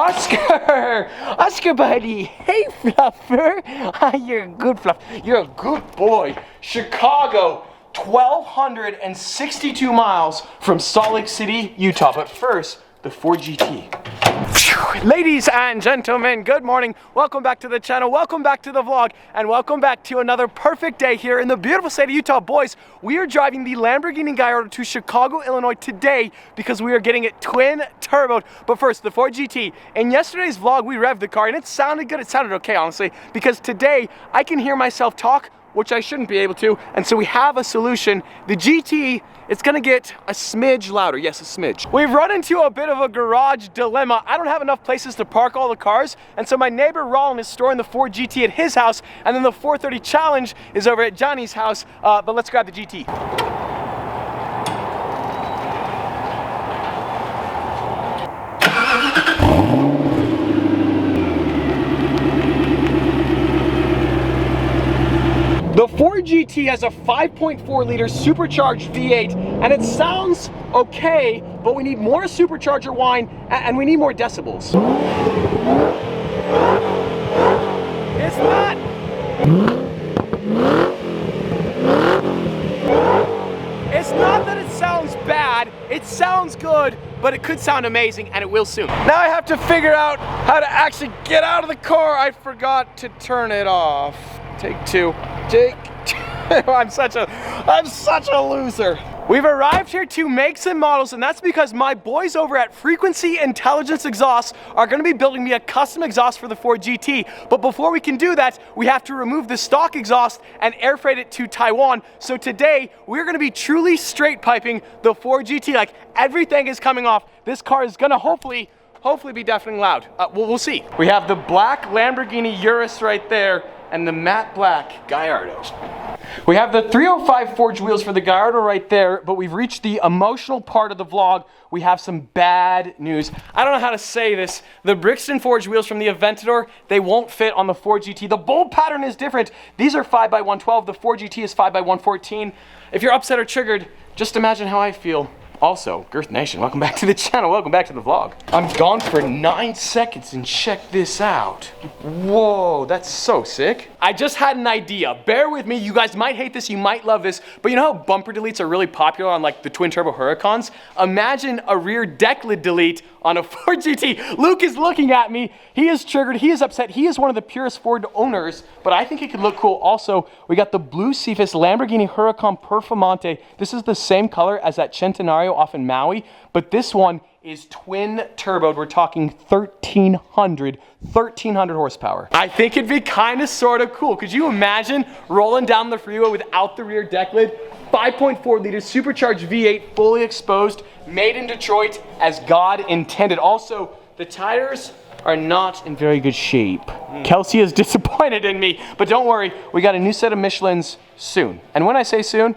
Oscar! Oscar, buddy! Hey, Fluffer! You're a good Fluff. You're a good boy. Chicago, 1,262 miles from Salt Lake City, Utah. But first, the Ford GT. Ladies and gentlemen, good morning. Welcome back to the channel, welcome back to the vlog, and welcome back to another perfect day here in the beautiful state of Utah. Boys, we are driving the Lamborghini Gallardo to Chicago, Illinois today because we are getting it twin turboed. But first, the Ford GT. In yesterday's vlog, we revved the car and it sounded good. It sounded okay, honestly, because today I can hear myself talk, which I shouldn't be able to, and so we have a solution. The GT, it's gonna get a smidge louder. Yes, a smidge. We've run into a bit of a garage dilemma. I don't have enough places to park all the cars, and so my neighbor Rollin is storing the Ford GT at his house, and then the 430 Challenge is over at Johnny's house, but let's grab the GT. The Ford GT has a 5.4 liter supercharged V8 and it sounds okay, but we need more supercharger whine and we need more decibels. It's not. It's not that it sounds bad, it sounds good, but it could sound amazing and it will soon. Now I have to figure out how to actually get out of the car. I forgot to turn it off. Take two. Take two. I'm such a loser. We've arrived here to makes and models, and that's because my boys over at Frequency Intelligence Exhaust are going to be building me a custom exhaust for the Ford GT. But before we can do that, we have to remove the stock exhaust and air freight it to Taiwan. So today, we're going to be truly straight piping the Ford GT. Like, everything is coming off. This car is going to hopefully be deafening loud. We'll see. We have the black Lamborghini Urus right there, and the matte black Gallardo. We have the 305 forged wheels for the Gallardo right there, but we've reached the emotional part of the vlog. We have some bad news. I don't know how to say this. The Brixton forged wheels from the Aventador, they won't fit on the Ford GT. The bolt pattern is different. These are 5x112, the Ford GT is 5x114. If you're upset or triggered, just imagine how I feel. Also, Girth Nation, welcome back to the channel, welcome back to the vlog. I'm gone for 9 seconds and check this out. Whoa, that's so sick. I just had an idea. Bear with me, you guys might hate this, you might love this, but you know how bumper deletes are really popular on like the twin turbo Huracans? Imagine a rear deck lid delete on a Ford GT. Luke is looking at me, he is triggered, he is upset, he is one of the purest Ford owners, but I think it could look cool. Also, we got the blue Cephas Lamborghini Huracan Performante. This is the same color as that Centenario off in Maui, but this one is twin turboed. We're talking 1300 horsepower. I think it'd be kind of sort of cool. Could you imagine rolling down the freeway without the rear deck lid? 5.4 liter supercharged V8, fully exposed, made in Detroit as God intended. Also, the tires are not in very good shape. Kelsey is disappointed in me, but don't worry, we got a new set of Michelins soon. And when I say soon,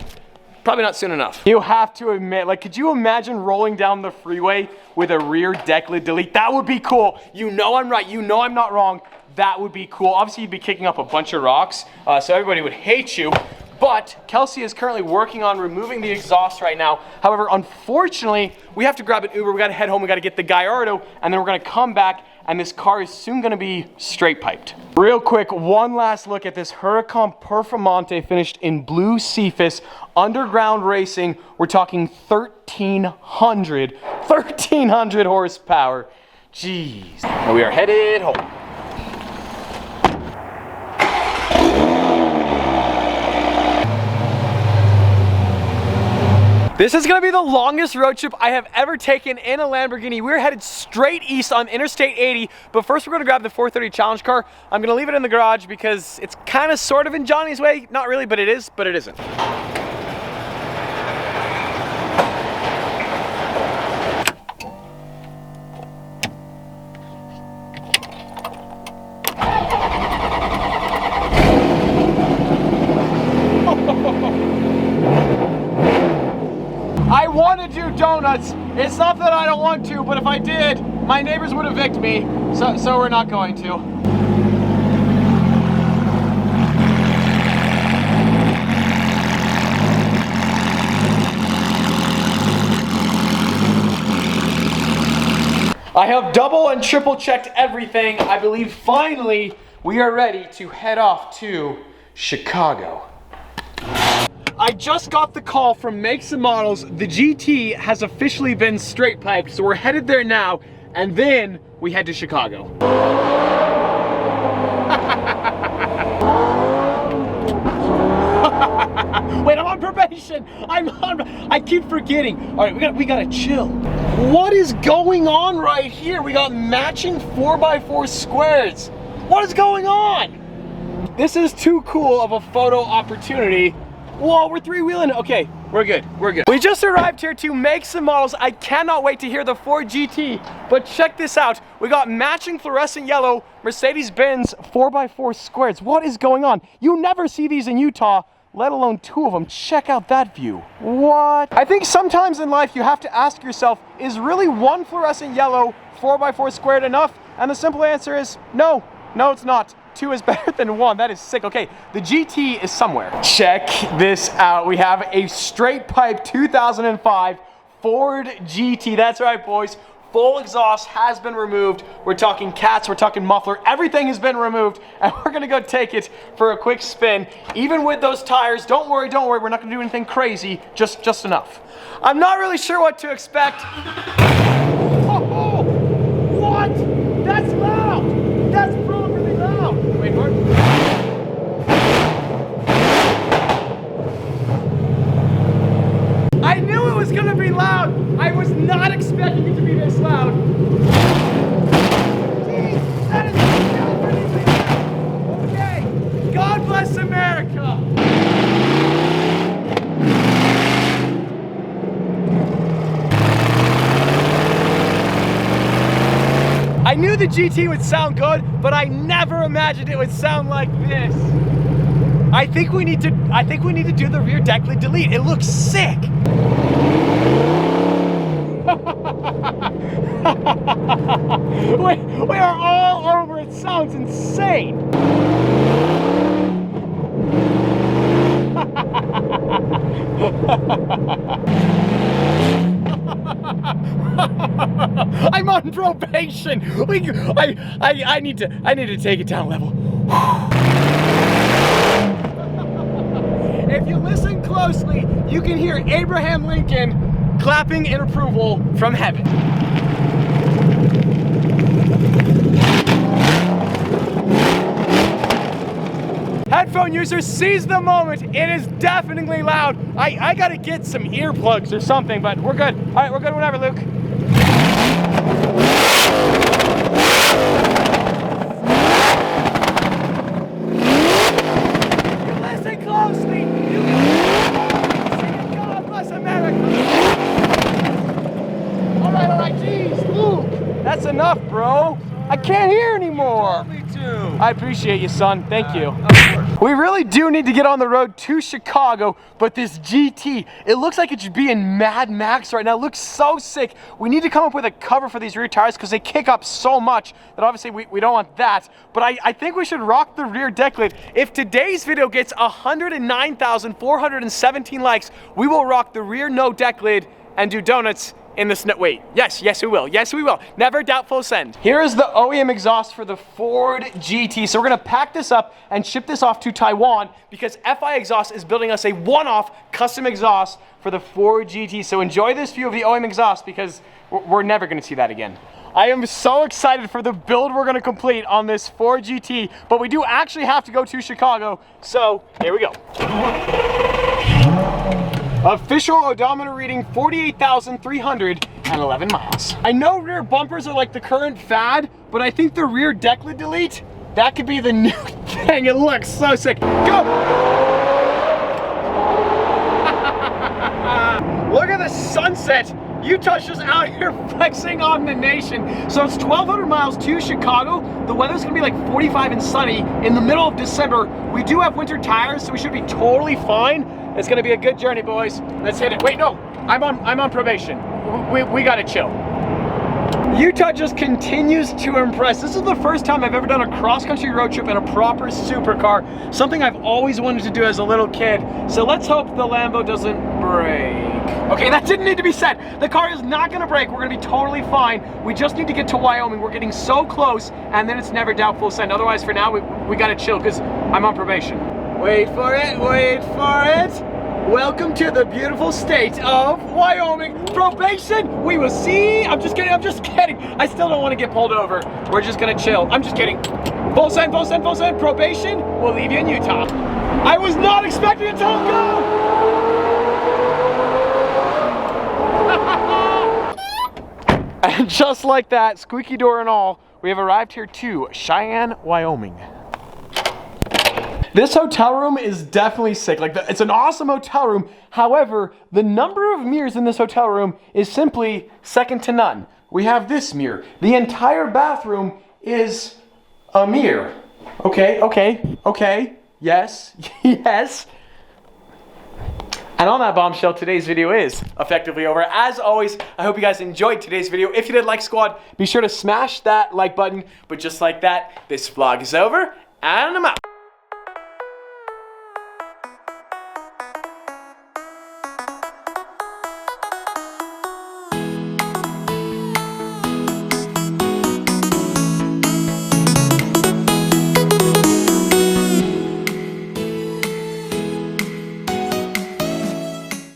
probably not soon enough. You have to admit, like, could you imagine rolling down the freeway with a rear deck lid delete? That would be cool. You know I'm right, you know I'm not wrong. That would be cool. Obviously, you'd be kicking up a bunch of rocks, so everybody would hate you. But Kelsey is currently working on removing the exhaust right now. However, unfortunately, we have to grab an Uber. We gotta head home, we gotta get the Gallardo, and then we're gonna come back, and this car is soon gonna be straight piped. Real quick, one last look at this Huracan Performante finished in blue Cephas, underground racing. We're talking 1300 horsepower. Jeez. And we are headed home. This is gonna be the longest road trip I have ever taken in a Lamborghini. We're headed straight east on Interstate 80, but first we're gonna grab the 430 Challenge car. I'm gonna leave it in the garage because it's kind of sort of in Johnny's way. Not really, but it is, but it isn't. I want to do donuts. It's not that I don't want to, but if I did, my neighbors would evict me. So we're not going to. I have double and triple checked everything. I believe finally we are ready to head off to Chicago. I just got the call from Makes and Models. The GT has officially been straight piped, so we're headed there now, and then we head to Chicago. Wait, I'm on probation. I keep forgetting. All right, we gotta chill. What is going on right here? We got matching 4x4 squares. What is going on? This is too cool of a photo opportunity. Whoa, we're three-wheeling. Okay, we're good, we're good. We just arrived here to Makes and Models. I cannot wait to hear the Ford GT, but check this out. We got matching fluorescent yellow Mercedes-Benz 4x4 squares. What is going on? You never see these in Utah, let alone two of them. Check out that view. What? I think sometimes in life you have to ask yourself, is really one fluorescent yellow 4x4 squared enough? And the simple answer is no. No, it's not. Two is better than one. That is sick. Okay, the GT is somewhere. Check this out. We have a straight pipe 2005 Ford GT. That's right, boys. Full exhaust has been removed. We're talking cats, we're talking muffler. Everything has been removed, and we're gonna go take it for a quick spin. Even with those tires, don't worry, we're not gonna do anything crazy, just enough. I'm not really sure what to expect. Oh, what? That's loud. That's really loud. Wait, what? I knew it was gonna be loud. I was not expecting it to be this loud. Jeez, that is really loud. Okay, God bless America. I knew the GT would sound good, but I never imagined it would sound like this. I think we need to do the rear deck lid delete. It looks sick. we are all over. It sounds insane. I'm on probation. I need to take it down a level. If you listen closely, you can hear Abraham Lincoln clapping in approval from heaven. Headphone users, seize the moment. It is definitely loud. I gotta get some earplugs or something, but we're good. All right, we're good whenever, Luke. You listen closely. You can God bless America. All right, geez, Luke, that's enough, bro. I can't hear anymore. You told me to. I appreciate you, son. Thank you. We really do need to get on the road to Chicago, but this GT, it looks like it should be in Mad Max right now. It looks so sick. We need to come up with a cover for these rear tires because they kick up so much that obviously we don't want that. But I think we should rock the rear deck lid. If today's video gets 109,417 likes, we will rock the rear no deck lid and do donuts in the snow. Wait, yes, we will. Yes, we will. Never doubt full send. Here is the OEM exhaust for the Ford GT. So we're gonna pack this up and ship this off to Taiwan because FI Exhaust is building us a one-off custom exhaust for the Ford GT. So enjoy this view of the OEM exhaust because we're never gonna see that again. I am so excited for the build we're gonna complete on this Ford GT, but we do actually have to go to Chicago. So here we go. Official odometer reading 48,311 miles. I know rear bumpers are like the current fad, but I think the rear deck lid delete, that could be the new thing. It looks so sick. Go! Look at the sunset. Utah's just out here flexing on the nation. So it's 1,200 miles to Chicago. The weather's gonna be like 45 and sunny in the middle of December. We do have winter tires, so we should be totally fine. It's gonna be a good journey, boys. Let's hit it. Wait, no, I'm on probation. We gotta chill. Utah just continues to impress. This is the first time I've ever done a cross-country road trip in a proper supercar, something I've always wanted to do as a little kid. So let's hope the Lambo doesn't break. Okay, that didn't need to be said. The car is not gonna break. We're gonna be totally fine. We just need to get to Wyoming. We're getting so close, and then it's never doubt full send. Otherwise, for now, we gotta chill, because I'm on probation. Wait for it, wait for it. Welcome to the beautiful state of Wyoming. Probation, we will see. I'm just kidding, I'm just kidding. I still don't want to get pulled over. We're just gonna chill. I'm just kidding. Full send, full send, full send. Probation, we'll leave you in Utah. I was not expecting it to go. And just like that, squeaky door and all, we have arrived here to Cheyenne, Wyoming. This hotel room is definitely sick. Like, it's an awesome hotel room. However, the number of mirrors in this hotel room is simply second to none. We have this mirror. The entire bathroom is a mirror. Okay, okay, okay. Yes, yes. And on that bombshell, today's video is effectively over. As always, I hope you guys enjoyed today's video. If you did, like squad, be sure to smash that like button. But just like that, this vlog is over, and I'm out.